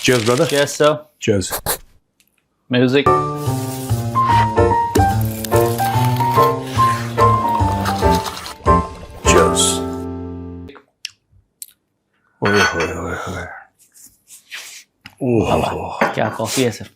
Cheers, brother. Cheers, sir. Cheers. Music. Cheers. ओए होए होए होए। ओह, क्या कॉफी है सर?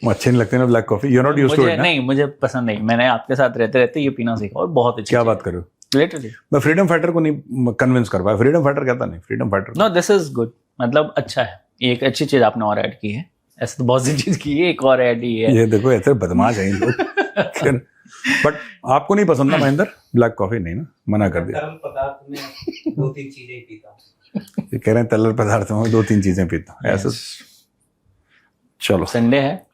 अच्छे नहीं लगते ना black coffee? You not used to मुझे इट ना? नहीं, मुझे पसंद नहीं। मैंने आपके साथ रहते रहते ये पीना सीखा और बहुत अच्छी क्या बात कर रहे हो? लिटरली। मैं फ्रीडम फाइटर को नहीं कन्विंस कर पाया। फ्रीडम फाइटर कहता नहीं, freedom fighter. No, this is good. मतलब अच्छा है, ये एक अच्छी चीज आपने और ऐड की है। ऐसे तो बहुत सी चीज की है, एक और ऐड ही है। ये देखो ऐसे बदमाश है इन लोग। बट आपको नहीं पसंद ना महेंद्र? ब्लैक कॉफी नहीं ना? मना कर दिया। तरल पदार्थ में 2-3 चीजें पीता हूँ। ये कह रहे हैं तरल पदार्थ में 2-3 चीजें पीता हूं। ऐसे चलो संडे है।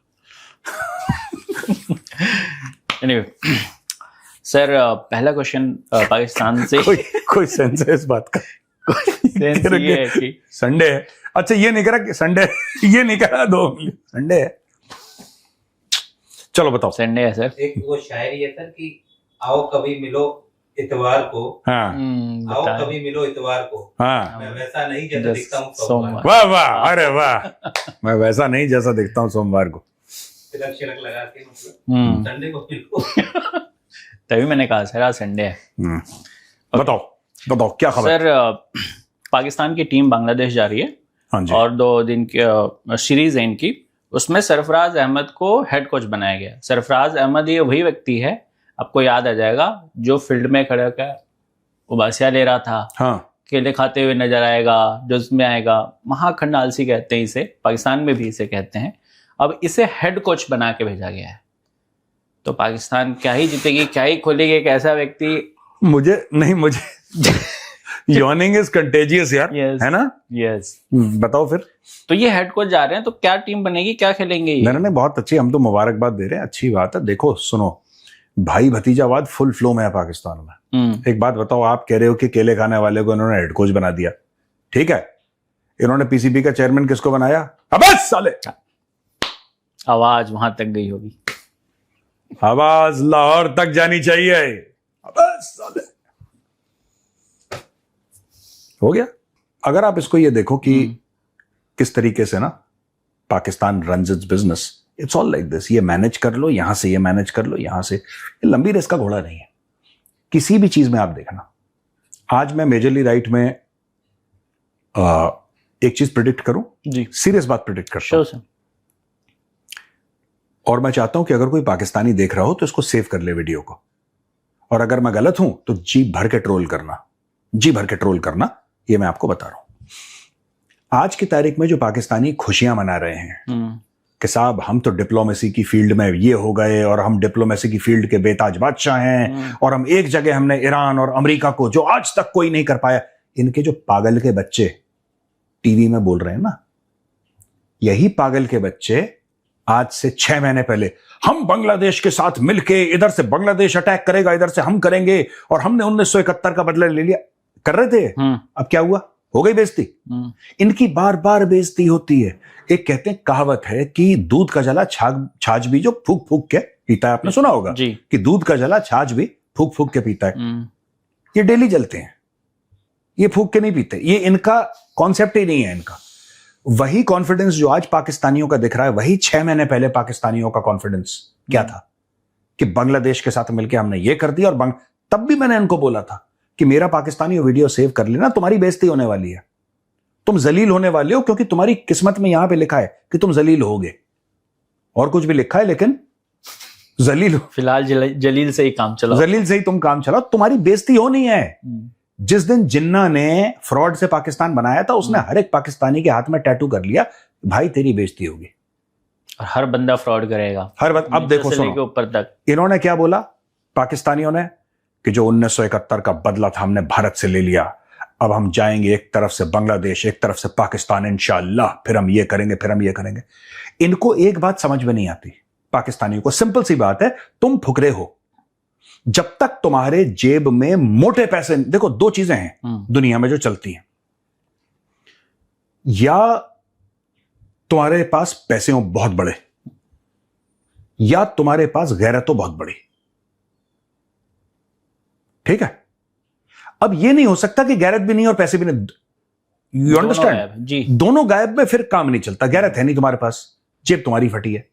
एनीवे सर, पहला क्वेश्चन पाकिस्तान से। कोई सेंस है इस बात का? सेंस ये है कि संडे है। अच्छा, ये नहीं करा कि संडे, ये नहीं करा 2 संडे है। चलो बताओ। संडे है सर। एक वो शायरी है सर कि आओ कभी मिलो इतवार को, हाँ आओ बताएं। कभी मिलो इतवार को, हाँ, मैं वैसा नहीं जैसा दिखता हूँ सोमवार। सोमवार। वाह वाह, अरे वाह। मैं वैसा नहीं जैसा दिखता हूँ सोमवार को। तिलक शिलक लगा के मतलब संडे को मिलो। तभी मैंने कहा सर आज संडे है। बताओ बताओ क्या खबर? सर, पाकिस्तान की टीम बांग्लादेश जा रही है हाँ जी। और 2 दिन की सीरीज है इनकी। उसमें सरफराज अहमद को हेड कोच बनाया गया। सरफराज अहमद ये वही व्यक्ति है, आपको याद आ जाएगा, जो फील्ड में खड़े होकर उबासिया ले रहा था, हाँ केले खाते हुए नजर आएगा, जो उसमें आएगा। महाखंड आलसी कहते हैं इसे, पाकिस्तान में भी इसे कहते हैं। अब इसे हेड कोच बना के भेजा गया है। तो पाकिस्तान क्या ही जीतेगी, क्या ही खोलेगी। एक ऐसा व्यक्ति, मुझे यॉर्निंग इज कंटेजियस यार। Yes. है ना? यस। बताओ फिर। तो ये हेड कोच जा रहे हैं, तो क्या टीम बनेगी, क्या खेलेंगे ये? नहीं, बहुत अच्छी, हम तो मुबारकबाद दे रहे हैं, अच्छी बात है। देखो सुनो, भाई भतीजावाद फुल फ्लो में है पाकिस्तान में। एक बात बताओ, आप कह रहे हो कि केले खाने वाले को इन्होंने हेड कोच बना दिया, ठीक है? इन्होंने पीसीबी का चेयरमैन किसको बनाया? अबे साले, आवाज वहां तक गई होगी। आवाज लाहौर तक जानी चाहिए। अबे साले, हो गया। अगर आप इसको ये देखो कि किस तरीके से ना Pakistan runs it's business, it's all like this. ये मैनेज कर लो यहां से, ये मैनेज कर लो यहां से। ये लंबी रेस का घोड़ा नहीं है किसी भी चीज में। आप देखना, आज मैं मेजरली राइट में एक चीज प्रिडिक्ट करूं, जी सीरियस बात प्रिडिक्ट करता श्योर हूं, सर। और मैं चाहता हूं कि अगर कोई पाकिस्तानी देख रहा हो तो इसको सेव कर ले वीडियो को, और अगर मैं गलत हूं तो जी भर के ट्रोल करना, जी भर के ट्रोल करना। ये मैं आपको बता रहा हूं, आज की तारीख में जो पाकिस्तानी खुशियां मना रहे हैं कि साहब हम तो डिप्लोमेसी की फील्ड में ये हो गए, और हम डिप्लोमेसी की फील्ड के बेताज बादशाह हैं, और हम एक जगह हमने ईरान और अमेरिका को जो आज तक कोई नहीं कर पाया। इनके जो पागल के बच्चे टीवी में बोल रहे हैं ना, यही पागल के बच्चे आज से 6 महीने पहले हम बांग्लादेश के साथ मिलके, इधर से बांग्लादेश अटैक करेगा, इधर से हम करेंगे, और हमने 1971 का बदला ले लिया, कर रहे थे। अब क्या हुआ? हो गई बेइज्जती। इनकी बार बार बेइज्जती होती है। एक कहते हैं, कहावत है कि दूध का जला छाछ भी जो फूक फूक के पीता है, आपने सुना होगा जी। कि दूध का जला छाछ भी फूक फूक के पीता है। ये डेली जलते हैं, ये फूक के नहीं पीते। ये इनका कॉन्सेप्ट ही नहीं है इनका। वही कॉन्फिडेंस जो आज पाकिस्तानियों का दिख रहा है, वही 6 महीने पहले पाकिस्तानियों का कॉन्फिडेंस क्या था कि बांग्लादेश के साथ मिलकर हमने ये कर दिया। और तब भी मैंने इनको बोला था कि मेरा पाकिस्तानी वीडियो सेव कर लेना, तुम्हारी बेइज्जती होने वाली है, तुम जलील होने वाले हो, क्योंकि तुम्हारी किस्मत में यहां पे लिखा है कि तुम जलील होगे। और कुछ भी लिखा है, लेकिन जलील हो। फिलहाल जलील से ही काम चला। जलील से ही तुम काम चलाओ, तुम्हारी बेइज्जती होनी है। जिस दिन जिन्ना ने फ्रॉड से पाकिस्तान बनाया था, उसने हर एक पाकिस्तानी के हाथ में टैटू कर लिया, भाई तेरी बेइज्जती होगी। और हर बंदा फ्रॉड करेगा, हर बात। अब देखो नीचे से लेके सुनो, ऊपर तक। इन्होंने क्या बोला पाकिस्तानियों ने कि जो 1971 का बदला था हमने भारत से ले लिया, अब हम जाएंगे एक तरफ से बांग्लादेश, एक तरफ से पाकिस्तान, इंशाअल्लाह, फिर हम ये करेंगे, फिर हम ये करेंगे। इनको एक बात समझ में नहीं आती पाकिस्तानियों को, सिंपल सी बात है, तुम फुकरे हो। जब तक तुम्हारे जेब में मोटे पैसे, देखो 2 चीजें हैं दुनिया में जो चलती हैं, या तुम्हारे पास पैसे हो बहुत बड़े, या तुम्हारे पास गैरत हो बहुत बड़ी। ठीक है? अब यह नहीं हो सकता कि गैरत भी नहीं और पैसे भी नहीं। You understand? जी। दोनों गायब में फिर काम नहीं चलता। गैरत है नहीं तुम्हारे पास, जेब तुम्हारी फटी है,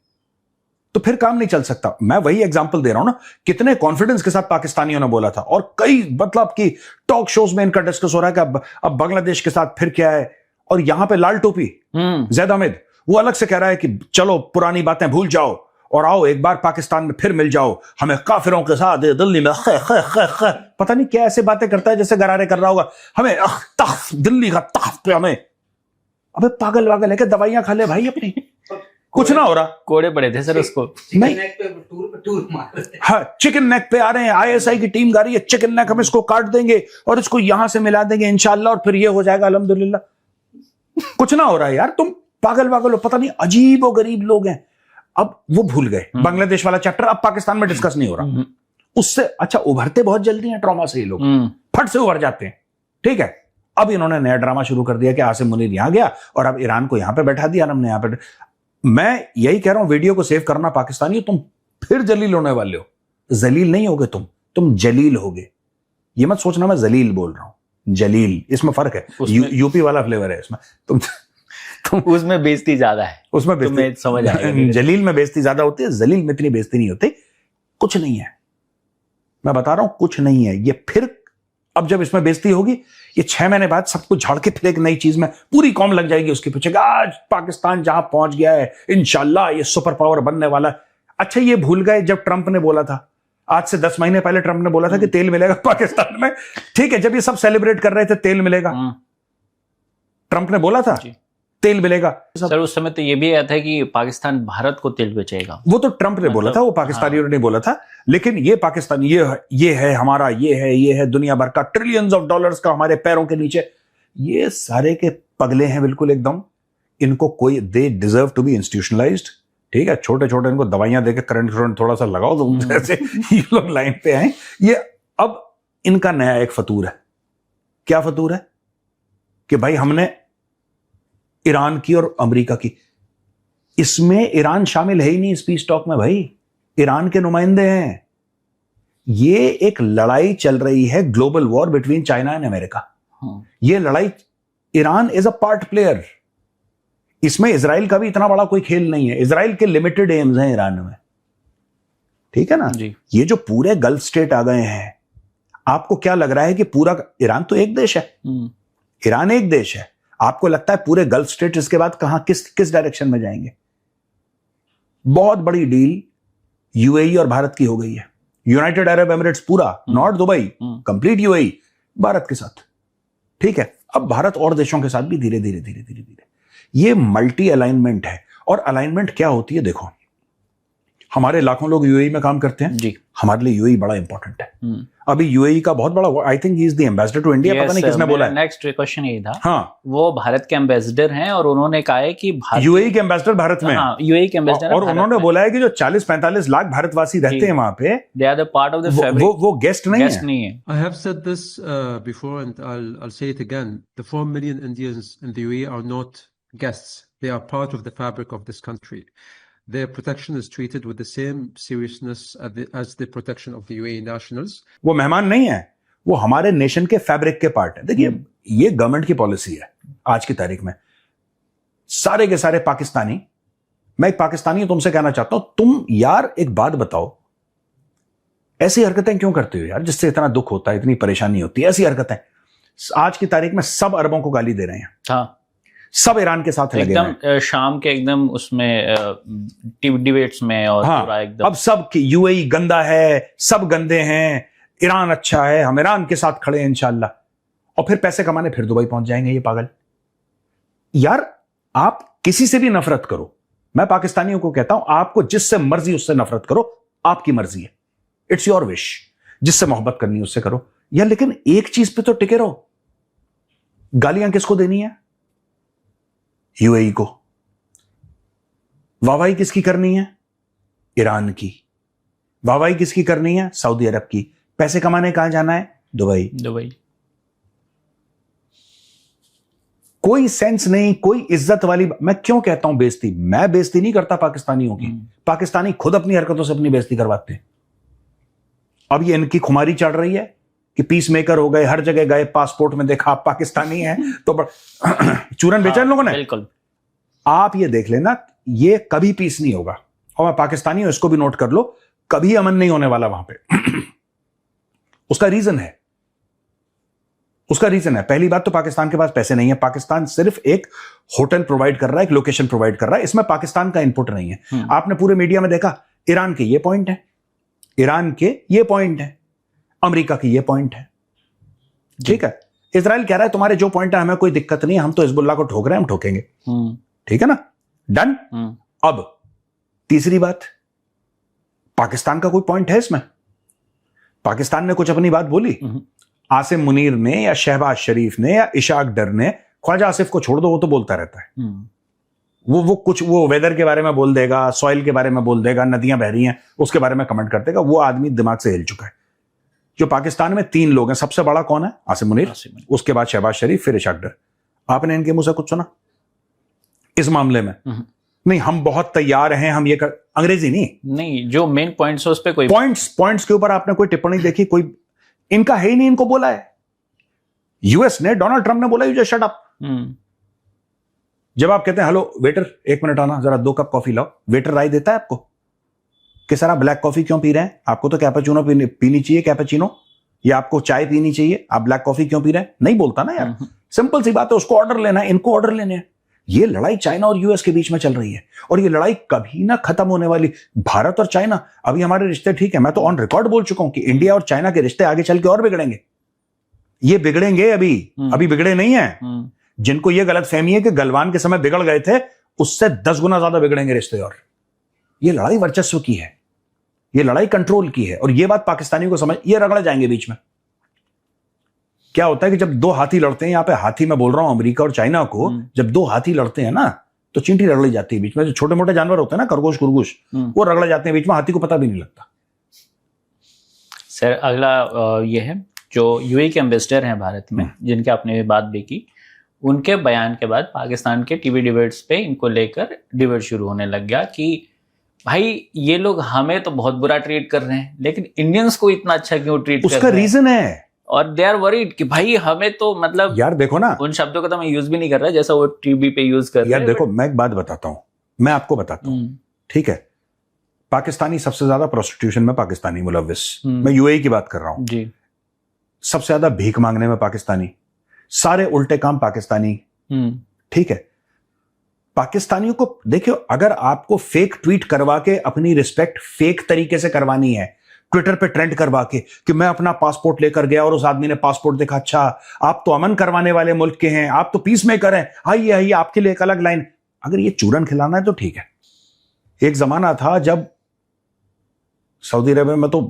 तो फिर काम नहीं चल सकता। मैं वही एग्जांपल दे रहा हूं ना, कितने कॉन्फिडेंस के साथ पाकिस्तानियों ने बोला था, और कई मतलब कि टॉक शोज में इनका डिस्कस हो रहा है कि अब बांग्लादेश के साथ फिर क्या है। और यहां पे लाल टोपी जैद अहमद वो अलग से कह रहा है कि चलो पुरानी बातें भूल जाओ और आओ एक बार पाकिस्तान में फिर मिल जाओ, हमें काफिरों के साथ दिल्ली में पता नहीं क्या ऐसे बातें करता है जैसे गरारे कर रहा होगा, हमें तख्त दिल्ली का तख्त पे हमें। अबे पागल वागल है कि दवाइयां खा ले भाई अपनी, कुछ ना हो रहा। कोड़े पड़े थे सर उसको। नहीं, नेक पे टूर मार रहे थे। हाँ, चिकन नेक पे आ रहे हैं, आईएसआई की टीम गा रही है चिकन नेक, हम इसको काट देंगे और इसको यहां से मिला देंगे इंशाल्लाह, और फिर ये हो जाएगा अल्हम्दुलिल्लाह। कुछ ना हो रहा है यार, तुम पागल वागल हो, पता नहीं अजीब और गरीब लोग हैं। अब वो भूल गए बांग्लादेश वाला चैप्टर, अब पाकिस्तान में डिस्कस नहीं हो रहा उससे। अच्छा, उभरते बहुत जल्दी हैं ट्रॉमा से ये लोग, फट से उभर जाते हैं। ठीक है, अब इन्होंने नया ड्रामा शुरू कर दिया कि आसिम मुनीर यहां गया और अब ईरान को यहां पे बैठा दिया, हमने यहां पे। मैं यही कह रहा हूं, वीडियो को सेव करना पाकिस्तानी, तुम फिर जलील होने वाले हो। जलील नहीं होगे तुम जलील होगे। ये मत सोचना मैं जलील बोल रहा हूं, जलील, इसमें फर्क है। यूपी वाला फ्लेवर है इसमें। तुम उसमें बेइज्जती ज्यादा है, उसमें बेइज्जती समझ आएगा। जलील में बेइज्जती ज्यादा होती है, जलील में इतनी बेइज्जती नहीं होती। कुछ नहीं है, मैं बता रहा हूं, कुछ नहीं है। ये फिर अब जब इसमें बेइज्जती होगी, ये 6 महीने बाद सब कुछ झाड़ के फिर एक नई चीज में पूरी कौम लग जाएगी उसके पीछे। आज पाकिस्तान जहां पहुंच गया है, इंशाल्लाह ये सुपर पावर बनने वाला है। अच्छा, ये भूल गए जब ट्रंप ने बोला था, आज से 10 महीने पहले ट्रंप ने बोला था कि तेल मिलेगा पाकिस्तान में। ठीक है, जब ये सब सेलिब्रेट कर रहे थे तेल मिलेगा, ट्रंप ने बोला था तेल मिलेगा। सर उस समय तो ये भी आया था कि पाकिस्तान भारत को तेल बेचेगा, वो तो ट्रंप ने बोला था, वो पाकिस्तानियों ने नहीं बोला था। लेकिन ये पाकिस्तान ये है हमारा, ये है दुनिया भर का ट्रिलियंस ऑफ डॉलर्स का हमारे पैरों के नीचे। ये सारे के पगले हैं बिल्कुल एकदम। इनको कोई, they deserve to be institutionalized. ठीक है, छोटे छोटे इनको दवाइयां देकर करंट थोड़ा सा लगाओ तो जैसे ये लोग लाइन पे आए। ये अब इनका नया एक फतूर है। क्या फतूर है? कि भाई हमने ईरान की और अमेरिका की, इसमें ईरान शामिल है ही नहीं इस पीस टॉक में। भाई ईरान के नुमाइंदे हैं। ये एक लड़ाई चल रही है, global war between China and America. ये लड़ाई, Iran is a part player इसमें। इजराइल का भी इतना बड़ा कोई खेल नहीं है, इजराइल के लिमिटेड एम्स हैं ईरान में। ठीक है ना जी। ये जो पूरे गल्फ स्टेट आ गए हैं, आपको क्या लग रहा है कि पूरा ईरान तो एक देश है, ईरान एक देश है। आपको लगता है पूरे गल्फ स्टेट इसके बाद कहां किस डायरेक्शन में जाएंगे? बहुत बड़ी डील यूएई और भारत की हो गई है। यूनाइटेड अरब एमिरेट्स पूरा, not Dubai, complete UAE Bharat के साथ। ठीक है, अब भारत और देशों के साथ भी धीरे धीरे ये मल्टी अलाइनमेंट है। और अलाइनमेंट क्या होती है? देखो, हमारे लाखों लोग यूएई में काम करते हैं जी, हमारे लिए यूएई बड़ा इंपॉर्टेंट है। अभी यूएई का बहुत बड़ा, I think he is the ambassador to India. पता नहीं किसने बोला है। नेक्स्ट क्वेश्चन यही था। हाँ, वो भारत के एम्बेसडर हैं और उन्होंने कहा है कि यूएई के एम्बेसडर भारत में। हाँ, यूएई के एम्बेसडर, और उन्होंने बोला है कि जो 40-45 लाख भारतवासी रहते हैं वहां पे, they are the part of the fabric, वो गेस्ट नहीं है। I have said this before and I'll say it again. The 4 million Indians in the UAE are not guests. They are part of the fabric of this country. Their protection is treated with the same seriousness as the protection of the UAE nationals. वो मेहमान नहीं है, वो हमारे nation के fabric के part है। देखिए, ये गवर्नमेंट की पॉलिसी है आज की तारीख में। सारे के सारे पाकिस्तानी, मैं एक पाकिस्तानी तुमसे कहना चाहता हूं, तुम यार एक बात बताओ, ऐसी हरकतें क्यों करते हो यार, जिससे इतना दुख होता है, इतनी परेशानी होती है? ऐसी हरकतें आज की तारीख में सब अरबों को गाली दे रहे हैं। हाँ, सब ईरान के साथ लगे एकदम शाम के एकदम उसमें डिबेट्स में, और हाँ, पूरा एकदम अब सब यूएई गंदा है, सब गंदे हैं, ईरान अच्छा है, हम ईरान के साथ खड़े हैं इंशाल्लाह। और फिर पैसे कमाने फिर दुबई पहुंच जाएंगे ये पागल। यार, आप किसी से भी नफरत करो, मैं पाकिस्तानियों को कहता हूं, आपको जिससे मर्जी उससे नफरत करो, आपकी मर्जी है, इट्स योर विश। जिससे मोहब्बत करनी उससे करो यार, लेकिन एक चीज पे तो टिके रहो। गालियां किसको देनी है? यूएई को। वाहवाही किसकी करनी है? ईरान की। वाहवाही किसकी करनी है? सऊदी अरब की। पैसे कमाने कहां जाना है? दुबई। कोई सेंस नहीं, कोई इज्जत वाली। मैं क्यों कहता हूं बेइज्जती? मैं बेइज्जती नहीं करता पाकिस्तानियों की, पाकिस्तानी खुद अपनी हरकतों से अपनी बेइज्जती करवाते हैं। अब ये इनकी खुमारी चढ़ रही है, कि पीस मेकर हो गए, हर जगह गए, पासपोर्ट में देखा आप पाकिस्तानी हैं तो चूरन बेचा इन लोगों ने। बिल्कुल। आप ये देख लेना, ये कभी पीस नहीं होगा। और मैं पाकिस्तानी हूं, इसको भी नोट कर लो, कभी अमन नहीं होने वाला वहां पे। उसका रीजन है, पहली बात तो पाकिस्तान के पास पैसे नहीं है। पाकिस्तान सिर्फ एक होटल प्रोवाइड कर रहा है, एक लोकेशन प्रोवाइड कर रहा है, इसमें पाकिस्तान का इनपुट नहीं है। आपने पूरे मीडिया में देखा, ईरान के ये पॉइंट है, ईरान के ये पॉइंट है, अमेरिका की ये पॉइंट है, ठीक है। इजराइल कह रहा है तुम्हारे जो पॉइंट है हमें कोई दिक्कत नहीं है, हम तो हिजबुल्लाह को ठोक रहे हैं, हम ठोकेंगे, ठीक है ना, डन। अब तीसरी बात, पाकिस्तान का कोई पॉइंट है इसमें? पाकिस्तान ने कुछ अपनी बात बोली? आसिम मुनीर ने या शहबाज शरीफ ने या इशाक डर ने, ख्वाजा आसिफ को छोड़ दो, वो तो बोलता रहता है, वो कुछ वो वेदर के बारे में बोल देगा, सॉइल के बारे में बोल देगा, नदियां बह रही हैं उसके बारे में कमेंट कर देगा। वो आदमी दिमाग से हिल चुका है। जो पाकिस्तान में 3 लोग हैं, सबसे बड़ा कौन है? आसिम मुनीर, उसके बाद शहबाज शरीफ, फिर इशाक डर। आपने इनके मुंह से कुछ सुना इस मामले में? नहीं, हम बहुत तैयार हैं, हम ये कर, अंग्रेजी नहीं, जो मेन पॉइंट्स उस पे कोई पॉइंट्स के ऊपर आपने कोई टिप्पणी देखी? कोई इनका है ही नहीं, इनको बोला है यूएस ने, डोनाल्ड ट्रंप ने बोला यू जस्ट शट अप। जब आप कहते हैं हेलो वेटर 1 मिनट आना, जरा 2 कप कॉफी लाओ, वेटर राय देता है आपको कि सर आप ब्लैक कॉफी क्यों पी रहे हैं? आपको तो कैपेचिनो पीनी चाहिए, कैपेचिनो, या आपको चाय पीनी चाहिए, आप ब्लैक कॉफी क्यों पी रहे हैं? नहीं बोलता ना यार, सिंपल सी बात है, उसको ऑर्डर लेना है, इनको ऑर्डर लेने हैं। ये लड़ाई चाइना और यूएस के बीच में चल रही है और ये लड़ाई कभी ना खत्म होने वाली। भारत और चाइना, अभी हमारे रिश्ते ठीक है, मैं तो ऑन रिकॉर्ड बोल चुका हूं कि इंडिया और चाइना के रिश्ते आगे चल के और बिगड़ेंगे। ये बिगड़ेंगे, अभी बिगड़े नहीं है। जिनको ये गलत फहमी है कि गलवान के समय बिगड़ गए थे, उससे 10 गुना ज्यादा बिगड़ेंगे रिश्ते। और ये लड़ाई वर्चस्व की है, ये लड़ाई कंट्रोल की है, और ये बात पाकिस्तानियों को समझ, ये रगड़ जाएंगे बीच में। क्या होता है कि जब 2 हाथी लड़ते हैं, यहां पे हाथी मैं बोल रहा हूं अमेरिका और चाइना को, जब 2 हाथी लड़ते हैं ना तो चींटी रगड़ी जाती है बीच में। जो छोटे मोटे जानवर होते हैं ना, खरगोश खुरगोश, वो रगड़ जाते हैं बीच में, हाथी को पता भी नहीं लगता। सर अगला ये है, जो यूएई के एम्बेसडर हैं भारत में, जिनके आपने भी बात भी की, उनके बयान के बाद पाकिस्तान के टीवी डिबेट्स पे इनको लेकर डिबेट शुरू होने लग गया कि भाई ये लोग हमें तो बहुत बुरा ट्रीट कर रहे हैं, लेकिन इंडियंस को इतना अच्छा क्यों ट्रीट कर रहे हैं? उसका रीजन है, और दे आर वरीड कि भाई हमें तो, मतलब यार देखो ना, उन शब्दों का तो मैं यूज भी नहीं कर रहा जैसा वो टीवी पे यूज कर रहे हैं। यार देखो, मैं एक बात बताता हूं, मैं आपको बताता हूं, ठीक है। पाकिस्तानी सबसे ज्यादा प्रोस्टिट्यूशन में पाकिस्तानी मुलव्विस, मैं यूएई की बात कर रहा हूं जी। सबसे ज्यादा भीख मांगने में पाकिस्तानी, सारे उल्टे काम पाकिस्तानी, ठीक है। पाकिस्तानियों को देखियो, अगर आपको फेक ट्वीट करवा के अपनी रिस्पेक्ट फेक तरीके से करवानी है, ट्विटर पे ट्रेंड करवा के कि मैं अपना पासपोर्ट लेकर गया और उस आदमी ने पासपोर्ट देखा, अच्छा आप तो अमन करवाने वाले मुल्क के हैं, आप तो पीस मेकर हैं, आइए आइए आपके लिए एक अलग लाइन, अगर ये चूरन खिलाना है तो ठीक है। एक जमाना था जब सऊदी अरब में तो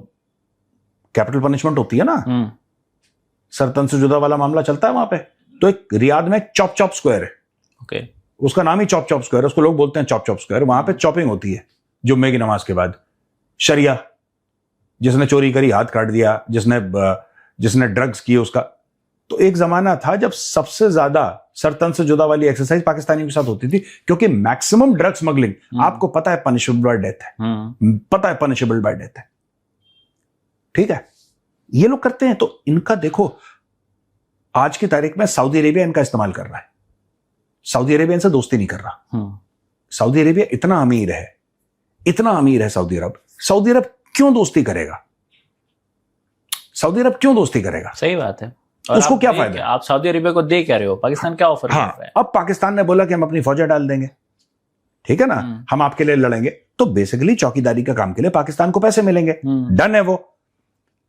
कैपिटल पनिशमेंट होती है ना, सरतन से जुदा वाला मामला चलता है वहां पे, तो एक रियाद में चॉप चॉप स्क्वायर है, ओके, उसका नाम ही चॉप चॉप स्क्वायर, उसको लोग बोलते हैं चॉप चॉप स्क्वायर। वहां पे चॉपिंग होती है जुम्मे की नमाज के बाद, शरिया, जिसने चोरी करी हाथ काट दिया, जिसने ड्रग्स किए उसका। तो एक जमाना था जब सबसे ज्यादा सरतन से जुदा वाली एक्सरसाइज पाकिस्तानियों के साथ होती थी, क्योंकि मैक्सिमम ड्रग स्मगलिंग आपको पता है पनिशेबल बाय डेथ है, पता है पनिशेबल बाय डेथ है, ठीक है। ये लोग करते हैं, तो इनका देखो आज की तारीख में सऊदी अरेबिया इनका इस्तेमाल कर रहा है, सऊदी अरेबिया इनसे दोस्ती नहीं कर रहा। सऊदी अरेबिया इतना अमीर है, इतना अमीर है सऊदी अरब, सऊदी अरब क्यों दोस्ती करेगा? सऊदी अरब क्यों दोस्ती करेगा? सही बात है। और उसको क्या फायदा? आप सऊदी अरेबिया को दे क्या रहे हो? पाकिस्तान क्या ऑफर कर रहा है? अब पाकिस्तान ने बोला कि हम अपनी फौजें डाल देंगे, ठीक है ना, हम आपके लिए लड़ेंगे, तो बेसिकली चौकीदारी का काम के लिए पाकिस्तान को पैसे मिलेंगे, डन है वो।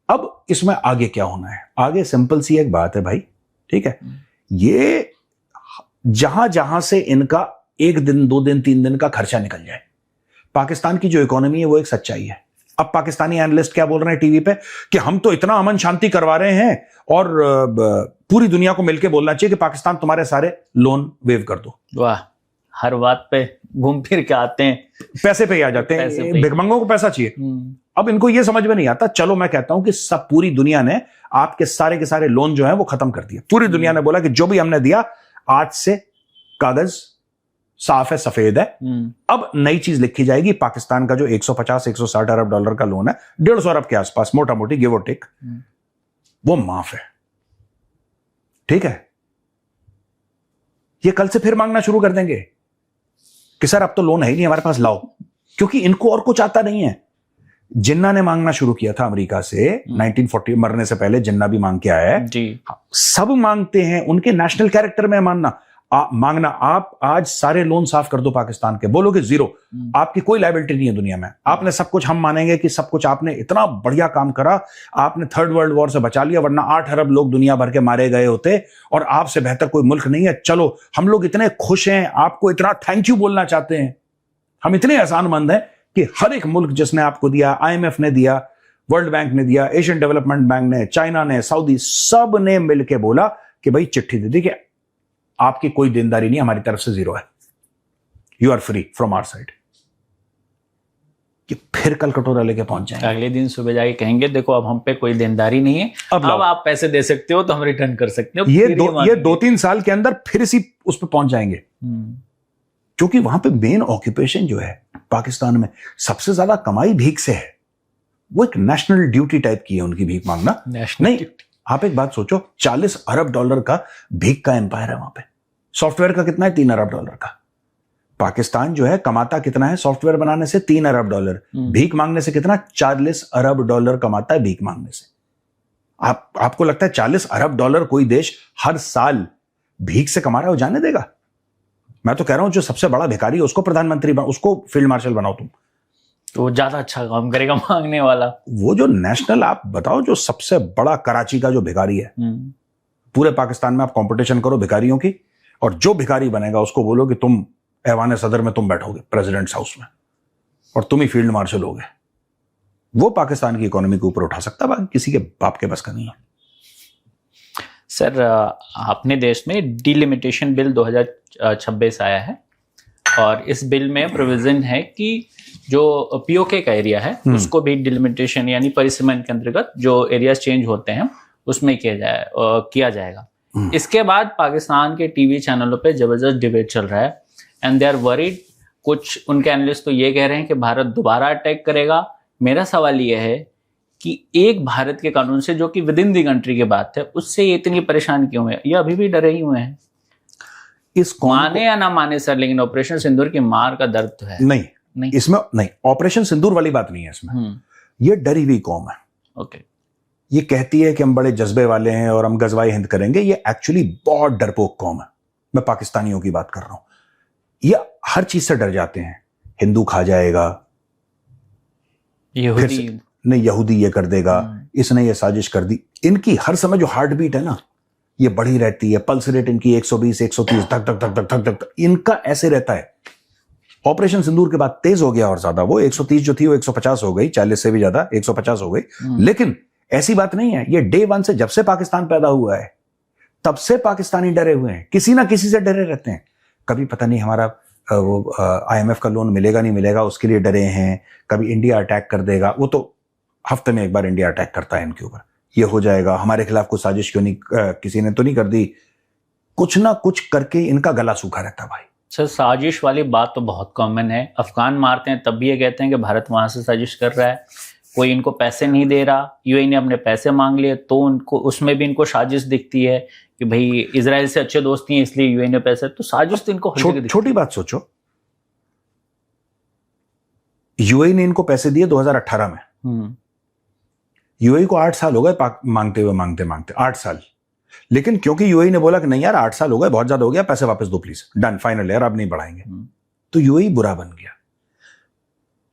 अब इसमें आगे क्या होना है? आगे सिंपल सी एक बात है भाई, ठीक है, ये जहां जहां से इनका 1 दिन 2 दिन 3 दिन का खर्चा निकल जाए, पाकिस्तान की जो इकोनॉमी है वो एक सच्चाई है। अब पाकिस्तानी एनालिस्ट क्या बोल रहे हैं टीवी पे कि हम तो इतना अमन शांति करवा रहे हैं और पूरी दुनिया को मिलकर बोलना चाहिए कि पाकिस्तान तुम्हारे सारे लोन वेव कर दो। वाह, हर बात पे घूम फिर के आते हैं, पैसे पे ही आ जाते हैं, भिखमंगों को पैसा चाहिए। अब इनको ये समझ में नहीं आता। चलो मैं कहता हूं कि सब पूरी दुनिया ने आपके सारे के सारे लोन जो है वो खत्म कर दिए। पूरी दुनिया ने बोला कि जो भी हमने दिया आज से कागज साफ है, सफेद है। अब नई चीज लिखी जाएगी। पाकिस्तान का जो 150-160 अरब डॉलर का लोन है, 150 अरब के आसपास मोटा मोटी गिव और टेक, वो माफ है, ठीक है। ये कल से फिर मांगना शुरू कर देंगे कि सर अब तो लोन है ही नहीं हमारे पास, लाओ, क्योंकि इनको और कुछ आता नहीं है। जिन्ना ने मांगना शुरू किया था अमेरिका से 1940, मरने से पहले जिन्ना भी मांग के आया है जी। सब मांगते हैं, उनके नेशनल कैरेक्टर में मांगना। आप आज सारे लोन साफ कर दो पाकिस्तान के, बोलोगे जीरो, आपकी कोई लायबिलिटी नहीं है दुनिया में, आपने सब कुछ, हम मानेंगे कि सब कुछ आपने इतना बढ़िया काम करा, आपने थर्ड वर्ल्ड वॉर से बचा लिया, वरना 8 अरब लोग दुनिया भर के मारे गए होते और आपसे बेहतर कोई मुल्क नहीं है। चलो हम लोग इतने खुश हैं, आपको इतना थैंक यू बोलना चाहते हैं, हम इतने एहसानमंद हैं कि हर एक मुल्क जिसने आपको दिया, IMF ने दिया, वर्ल्ड बैंक ने दिया, एशियन डेवलपमेंट बैंक ने, चाइना ने, सऊदी, सब ने मिलकर बोला कि भाई चिट्ठी दे दी कि आपकी कोई देनदारी नहीं, हमारी तरफ से जीरो है, you are free from our side. कि फिर कल कटोरा लेके पहुंच जाएंगे, अगले दिन सुबह जाके कहेंगे देखो अब हम पे कोई देनदारी नहीं है, अब आप पैसे दे सकते हो तो हम रिटर्न कर सकते हो। ये 2-3 साल के अंदर फिर इसी उस पर पहुंच जाएंगे, क्योंकि वहां पे मेन ऑक्यूपेशन जो है पाकिस्तान में, सबसे ज्यादा कमाई भीख से है। वो एक नेशनल ड्यूटी टाइप की है उनकी भीख मांगना। नहीं, आप एक बात सोचो, $40 अरब का भीख का एम्पायर है वहां पे। सॉफ्टवेयर का कितना है? $3 अरब का। पाकिस्तान जो है कमाता कितना है सॉफ्टवेयर बनाने से? $3 अरब। भीख मांगने से कितना? $40 अरब कमाता है भीख मांगने से। आपको लगता है $40 अरब कोई देश हर साल भीख से कमा रहा है, वो जाने देगा? मैं तो कह रहा हूं जो सबसे बड़ा भिखारी है उसको प्रधानमंत्री उसको फील्ड मार्शल बनाओ तुम, तो वो ज्यादा अच्छा काम करेगा मांगने वाला। वो जो नेशनल, आप बताओ जो सबसे बड़ा कराची का जो भिखारी है, पूरे पाकिस्तान में आप कंपटीशन करो भिखारियों की, और जो भिखारी बनेगा उसको बोलो कि तुम ऐवान सदर में तुम बैठोगे प्रेसिडेंट्स हाउस में और तुम ही फील्ड मार्शल होगे, वो पाकिस्तान की इकोनॉमी को ऊपर उठा सकता, बाकी किसी के बाप के बस का नहीं है। सर, अपने देश में डिलिमिटेशन बिल 2026 आया है और इस बिल में प्रोविजन है कि जो पीओके का एरिया है उसको भी डिलिमिटेशन यानी परिसीमन के अंतर्गत जो एरियाज चेंज होते हैं उसमें किया जाएगा। इसके बाद पाकिस्तान के टीवी चैनलों पे जबरदस्त डिबेट चल रहा है एंड दे आर वरीड। कुछ उनके एनालिस्ट तो ये कह रहे हैं कि भारत दोबारा अटैक करेगा। मेरा सवाल ये है कि एक भारत के कानून से, जो कि विद इन दी कंट्री की बात है, उससे ये इतनी परेशान क्यों है? ये अभी भी डरे ही हुए हैं। इस माने या ना माने सर, लेकिन ऑपरेशन सिंदूर की मार का दर्द तो है। नहीं, इसमें नहीं, ऑपरेशन सिंदूर वाली बात नहीं है इसमें। ये डरी हुई कौम है। ओके, ये कहती है कि हम बड़े जज्बे वाले हैं और हम गजवाई हिंद करेंगे। ये एक्चुअली बहुत डरपोक कौम है। मैं पाकिस्तानियों की बात कर रहा हूं। ये हर चीज से डर जाते हैं। हिंदू खा जाएगा, यहूदी ये कर देगा, इसने ये साजिश कर दी। इनकी हर समय जो हार्ट बीट है ना, ये बढ़ी रहती है। पल्स रेट इनकी 120, 130 धक धक धक धक धक धक, इनका ऐसे रहता है। ऑपरेशन सिंदूर के बाद तेज हो गया और ज्यादा, वो 130 जो थी वो 150 हो गई, 40 से भी ज्यादा 150 हो गई। लेकिन ऐसी बात नहीं है। ये डे 1 से, जब से पाकिस्तान पैदा हुआ है तब से पाकिस्तानी डरे हुए हैं, किसी ना किसी से डरे रहते हैं। कभी पता नहीं हमारा वो IMF का लोन मिलेगा नहीं मिलेगा, उसके लिए डरे हैं। कभी इंडिया अटैक कर देगा, वो तो हफ्ते में एक बार इंडिया अटैक करता है इनके ऊपर। ये हो जाएगा, हमारे खिलाफ कोई साजिश क्यों नहीं, किसी ने तो नहीं कर दी। कुछ ना कुछ करके इनका गला सूखा रहता है भाई। सर, साजिश वाली बात तो बहुत कॉमन है। अफगान मारते हैं तब भी ये कहते हैं कि भारत वहां से साजिश कर रहा है। कोई इनको पैसे नहीं दे रहा, यूएई ने अपने पैसे मांग लिए तो उनको, उसमें भी इनको साजिश दिखती है कि भाई इजराइल से अच्छे दोस्ती हैं इसलिए यूएई ने पैसे, तो साजिश तो इनको छोटी बात सोचो, यूएई ने इनको पैसे दिए 2018 में। यूएई को 8 साल हो गए मांगते 8 साल। लेकिन क्योंकि यूएई ने बोला कि नहीं यार 8 साल हो गए, बहुत ज्यादा हो गया, पैसे वापस दो प्लीज, डन, फाइनल यार, अब नहीं बढ़ाएंगे, तो यूएई बुरा बन गया।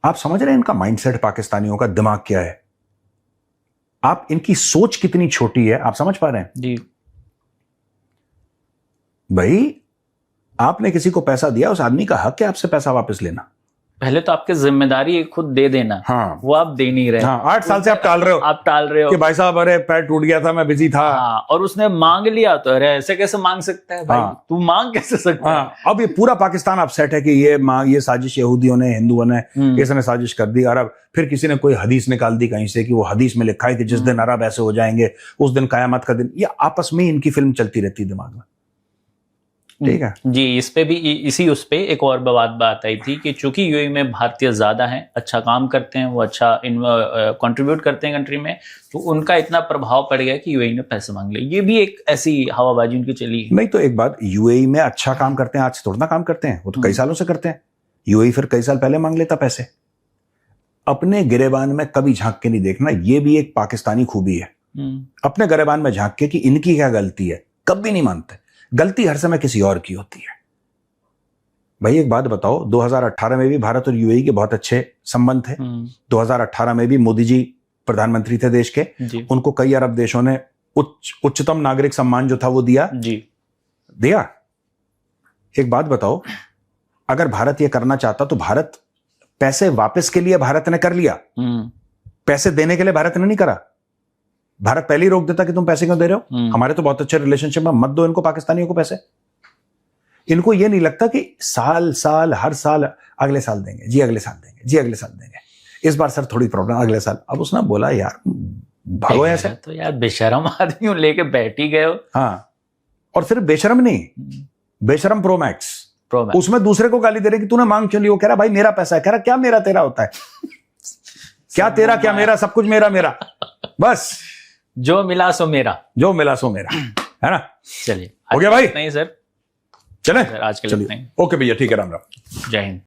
आप समझ रहे हैं इनका माइंडसेट, पाकिस्तानियों का दिमाग क्या है? आप इनकी सोच कितनी छोटी है, आप समझ पा रहे हैं जी? भाई आपने किसी को पैसा दिया, उस आदमी का हक है आपसे पैसा वापस लेना। पहले तो आपकी जिम्मेदारी खुद दे देना। हाँ, वो आप दे नहीं रहे। हाँ, 8 साल से आप टाल रहे हो कि भाई साहब अरे पैर टूट गया था, मैं बिजी था। हाँ, और उसने मांग लिया तो अरे ऐसे कैसे मांग सकता है भाई? हाँ, तू मांग कैसे सकता है? अब ये पूरा पाकिस्तान अपसेट है कि ये साजिश यहूदियों ने, हिंदुओं ने, इसने साजिश कर दी। अरब, फिर किसी ने कोई हदीस निकाल दी कहीं से कि वो हदीस में लिखा है कि जिस दिन अरब ऐसे हो जाएंगे उस दिन कयामत का दिन। ये आपस में इनकी फिल्म चलती रहती है दिमाग में। ठीक है। जी, इस पे भी इसी उस पे एक और बात आई थी कि चूंकि यूएई में भारतीय ज्यादा हैं, अच्छा काम करते हैं, वो अच्छा कंट्रीब्यूट करते हैं कंट्री में, तो उनका इतना प्रभाव पड़ गया कि यूएई ने पैसे मांग लिए। ये भी एक ऐसी हवाबाजी उनकी चली है। नहीं तो एक बात, यूएई में अच्छा काम करते हैं, आज से थोड़ा ना काम करते हैं, वो तो कई सालों से करते हैं। यूएई फिर कई साल पहले मांग लेता पैसे। अपने गिरेबान में कभी झांक के नहीं देखना, ये भी एक पाकिस्तानी खूबी है। अपने गिरेबान में झांक के कि इनकी क्या गलती है, कभी नहीं मानते। गलती हर समय किसी और की होती है। भाई एक बात बताओ, 2018 में भी भारत और यूएई के बहुत अच्छे संबंध थे। 2018 में भी मोदी जी प्रधानमंत्री थे देश के, उनको कई अरब देशों ने उच्चतम नागरिक सम्मान जो था वो दिया। एक बात बताओ, अगर भारत ये करना चाहता तो भारत पैसे वापस के लिए भारत ने कर लिया, पैसे देने के लिए भारत ने नहीं करा। भारत पहले ही रोक देता कि तुम पैसे क्यों दे रहे हो, हमारे तो बहुत अच्छे रिलेशनशिप में, मत दो इनको, पाकिस्तानियों को पैसे। इनको ये नहीं लगता कि साल हर साल अगले साल देंगे जी, अगले साल देंगे जी, अगले साल देंगे, इस बार सर थोड़ी प्रॉब्लम, अगले साल। अब उसने बोला यार भागो ऐसे, तो यार बेशरम आदमी लेके बैठ ही गए हो। हाँ, और सिर्फ बेशरम नहीं, बेशरम प्रो मैक्स, उसमें दूसरे को गाली दे रहे कि तूने मांग चली। वो कह रहा भाई मेरा पैसा है। कह रहा क्या मेरा तेरा होता है, क्या तेरा क्या मेरा, सब कुछ मेरा, बस जो मिला सो मेरा, है ना। चलिए हो गया भाई, नहीं सर, चले आज के लिए नहीं। ओके भैया, ठीक है, राम राम, जय हिंद।